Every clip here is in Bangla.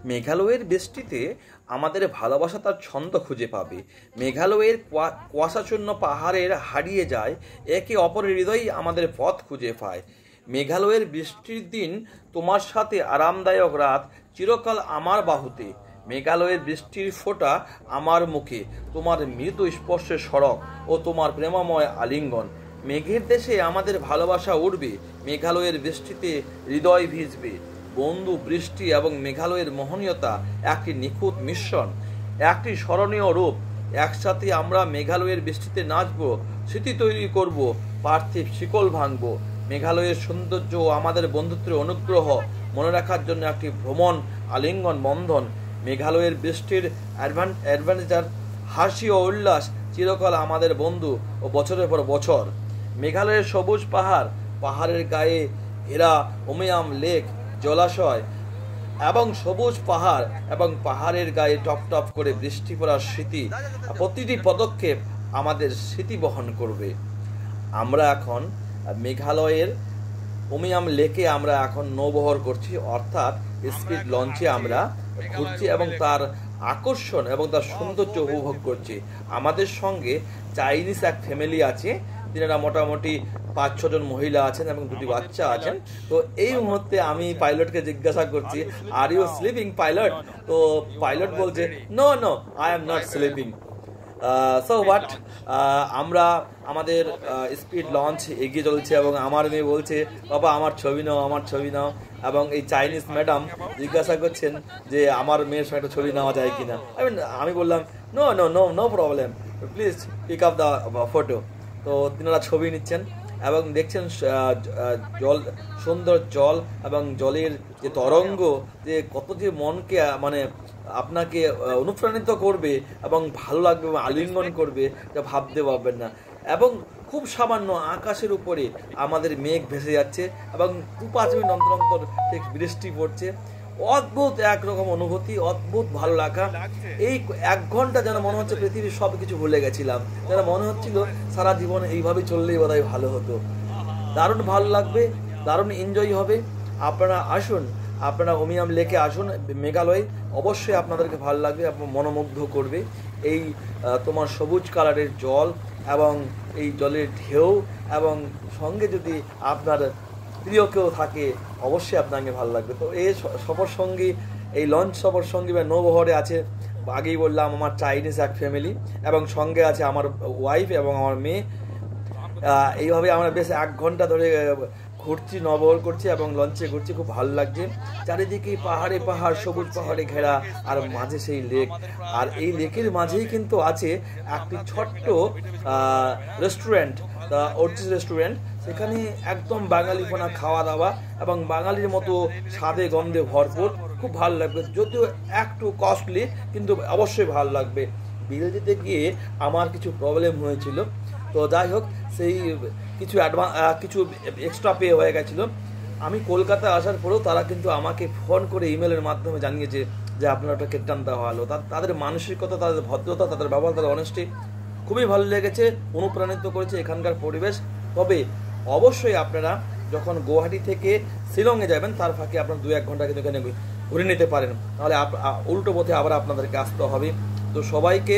মেঘালয়ের বৃষ্টিতে আমাদের ভালোবাসা তার ছন্দ খুঁজে পাবে। মেঘালয়ের কুয়াশাচ্ছন্ন পাহাড়ের হারিয়ে যায়, একে অপরের হৃদয়ই আমাদের পথ খুঁজে পায়। মেঘালয়ের বৃষ্টির দিন, তোমার সাথে আরামদায়ক রাত, চিরকাল আমার বাহুতে। মেঘালয়ের বৃষ্টির ফোঁটা আমার মুখে, তোমার মৃদু স্পর্শের সড়ক ও তোমার প্রেমময় আলিঙ্গন। মেঘের দেশে আমাদের ভালোবাসা উঠবে, মেঘালয়ের বৃষ্টিতে হৃদয় ভিজবে। বন্ধু, বৃষ্টি এবং মেঘালয়ের মোহনীয়তা একটি নিখুঁত মিশ্রণ, একটি স্মরণীয় রূপ। একসাথে আমরা মেঘালয়ের বৃষ্টিতে নাচব, স্মৃতি তৈরি করব, পার্থিব শিকল ভাঙব। মেঘালয়ের সৌন্দর্য ও আমাদের বন্ধুত্বের অনুগ্রহ মনে রাখার জন্য একটি ভ্রমণ আলিঙ্গন বন্ধন। মেঘালয়ের বৃষ্টির অ্যাডভেঞ্চার, হাসি ও উল্লাস চিরকাল আমাদের বন্ধু ও বছরের পর বছর। মেঘালয়ের সবুজ পাহাড়, পাহাড়ের গায়ে এরা উমিয়াম লেক জলাশয় এবং সবুজ পাহাড় এবং পাহাড়ের গায়ে টপ টপ করে বৃষ্টি পড়ার স্মৃতি, প্রতিটি পদক্ষেপ আমাদের স্মৃতি বহন করবে। আমরা এখন মেঘালয়ের উমিয়াম লেকে আমরা এখন নৌবহর করছি, অর্থাৎ স্পিড লঞ্চে আমরা ঘুরছি এবং তার আকর্ষণ এবং তার সৌন্দর্য উপভোগ করছি। আমাদের সঙ্গে চাইনিজ এক ফ্যামিলি আছে, তিনারা মোটামুটি 5-6 জন মহিলা আছেন এবং 2টি বাচ্চা আছেন। তো এই মুহূর্তে আমি পাইলটকে জিজ্ঞাসা করছি, আর ইউ স্লিপিং পাইলট? তো পাইলট বলছে, no no, I am not sleeping. So what, আমরা আমাদের স্পিড লঞ্চ এগিয়ে চলছে এবং আমার মেয়ে বলছে, বাবা আমার ছবি নাও, আমার ছবি নাও। এবং এই চাইনিজ ম্যাডাম জিজ্ঞাসা করছেন যে আমার মেয়ের সঙ্গে একটা ছবি নেওয়া যায় কিনা। আমি বললাম, no no no no problem, please pick up the photo. তো তিনারা ছবি নিচ্ছেন এবং দেখছেন জল, সুন্দর জল এবং জলের যে তরঙ্গ, যে কত যে মনকে মানে আপনাকে অনুপ্রাণিত করবে এবং ভালো লাগবে এবং আলিঙ্গন করবে, যা ভাবতে পারবেন না। এবং খুব সামান্য আকাশের উপরে আমাদের মেঘ ভেসে যাচ্ছে এবং 2-5 মিনিট অন্তর অন্তর ঠিক বৃষ্টি পড়ছে। অদ্ভুত একরকম অনুভূতি, অদ্ভুত ভালো লাগা। এই 1 ঘন্টা যেন মনে হচ্ছে পৃথিবীর সব কিছু ভুলে গেছিলাম, যেন মনে হচ্ছিল সারা জীবন এইভাবে চললেই বোধহয় ভালো হতো। দারুণ ভালো লাগবে, দারুণ এনজয় হবে। আপনারা আসুন, আপনারা উমিয়াম লেকে আসুন মেঘালয়, অবশ্যই আপনাদেরকে ভালো লাগবে এবং মনোমুগ্ধ করবে। এই তোমার সবুজ কালারের জল এবং এই জলের ঢেউ এবং সঙ্গে যদি আপনার প্রিয় কেউ থাকে, অবশ্যই আপনাকে ভালো লাগবে। তো এই সফর সঙ্গী, এই লঞ্চ সফর সঙ্গী বা নৌবহরে আছে, আগেই বললাম, আমার চাইনিজ এক ফ্যামিলি এবং সঙ্গে আছে আমার ওয়াইফ এবং আমার মেয়ে। এইভাবে আমরা বেশ 1 ঘন্টা ধরে ঘুরছি, নৌবহর করছি এবং লঞ্চে ঘুরছি, খুব ভালো লাগছে। চারিদিকে পাহাড়ে পাহাড়, সবুজ পাহাড়ে ঘেরা, আর মাঝে সেই লেক। আর এই লেকের মাঝেই কিন্তু আছে একটি ছোট্ট রেস্টুরেন্ট, দ্য অর্চিস রেস্টুরেন্ট। সেখানে একদম বাঙালিপনা খাওয়া দাওয়া এবং বাঙালির মতো স্বাদে গন্ধে ভরপুর, খুব ভালো লাগবে। যদিও একটু কস্টলি, কিন্তু অবশ্যই ভালো লাগবে। বিল দিতে গিয়ে আমার কিছু প্রবলেম হয়েছিল, তো যাই হোক, সেই কিছু এক্সট্রা পে হয়ে গেছিলো। আমি কলকাতা আসার পরেও তারা কিন্তু আমাকে ফোন করে ইমেলের মাধ্যমে জানিয়েছে যে আপনার ওটা কেটে দেওয়া হলো। তাদের মানসিকতা, তাদের ভদ্রতা, তাদের ব্যবহার, তাদের অনেস্টি খুবই ভালো লেগেছে, অনুপ্রাণিত করেছে এখানকার পরিবেশ। তবে অবশ্যই আপনারা যখন গুয়াহাটি থেকে শিলংয়ে যাবেন, তার ফাঁকে আপনার 2-1 ঘন্টা কিন্তু এখানে ঘুরে নিতে পারেন, নাহলে উল্টো পথে আবার আপনাদেরকে আসতে হবে। তো সবাইকে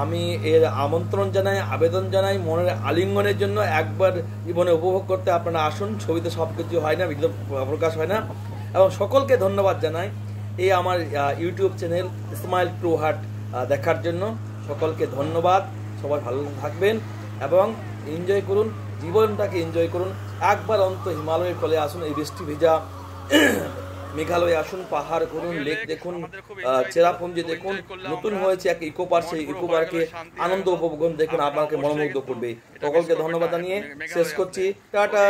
আমি এর আমন্ত্রণ জানাই, আবেদন জানাই, মনের আলিঙ্গনের জন্য একবার জীবনে উপভোগ করতে আপনারা আসুন। ছবিতে সব কিছু হয় না, ভিডিও প্রকাশ হয় না। এবং সকলকে ধন্যবাদ জানাই এই আমার YouTube channel smile two heart দেখার জন্য। সকলকে ধন্যবাদ, সবাই ভালো থাকবেন এবং এনজয় করুন, জীবনটাকে এনজয় করুন। একবার অন্তত হিমালয়ের কোলে আসুন, এই বৃষ্টি ভেজা মেঘালয়ে আসুন, পাহাড় ঘুরুন, লেক দেখুন, চেরাপুঞ্জি দেখুন। নতুন হয়েছে এক ইকো পার্ক, সেই ইকো পার্কে আনন্দ উপভোগ দেখুন, আপনাকে মনোমুগ্ধ করবে। সকলকে ধন্যবাদ জানিয়ে শেষ করছি, টাটা।